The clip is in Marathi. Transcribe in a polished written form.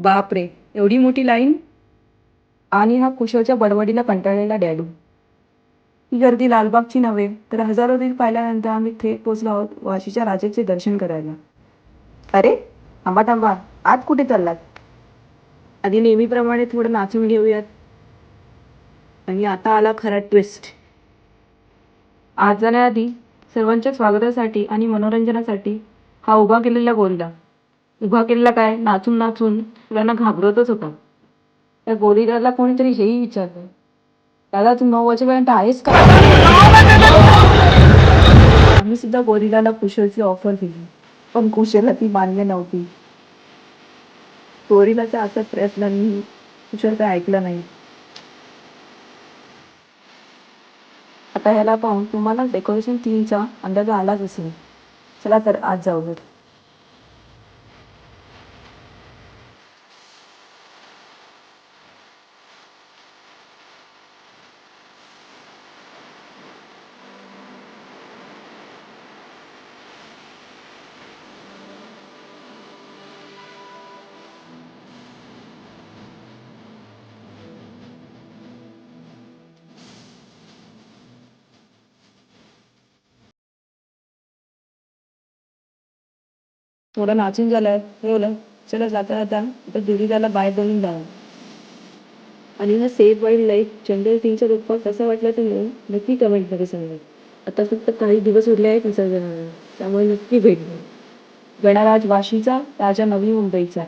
बापरे! एवढी मोठी लाईन? आणि हा कुशलच्या बडबडीला कंटाळलेला डॅडू. ही गर्दी लालबागची नव्हे, तर हजारो रील पाहिल्यानंतर आम्ही थेट पोहोचलो आहोत वाशीच्या राजाचे दर्शन करायला. अरे, थांबा थांबा, आत कुठे चाललात? आधी नेहमीप्रमाणे थोडं नाचून घेऊयात. आणि आता आला खरा ट्विस्ट. आत जाण्याआधी सर्वांच्या स्वागतासाठी आणि मनोरंजनासाठी हा उभा केलेला गोरिला. उभा केलेला काय, नाचून नाचून सगळ्यांना घाबरवतच होता. त्या गोरिलाला कोणीतरी हेही विचारलं, दादा तू 9 वाजेपर्यंत आहेस का? आम्ही सुद्धा गोरिलाला कुशलची ऑफर दिली, पण कुशलला ती मान्य नव्हती. गोरिलाच्या अथक प्रयत्नांनी कुशल काय ऐकलं नाही. आता ह्याला पाहून तुम्हाला डेकोरेशन थीमचा अंदाज आलाच असेल. चला तर आज जाऊयात. थोडं नाचून झालं ठेवलं. चला जाता जाता आता दुरीला बाहेर देऊन जाऊ. आणि ना सेफ वाईल्ड लाईफ जंगल थिंगचा रूपात कसा वाटला तुम्ही नक्की कमेंटमध्ये सांगा. आता फक्त काही दिवस उरले आहेत विसर्जनाला, त्यामुळे नक्की भेट द्या. गणराज वाशीचा, राजा नवी मुंबईचा.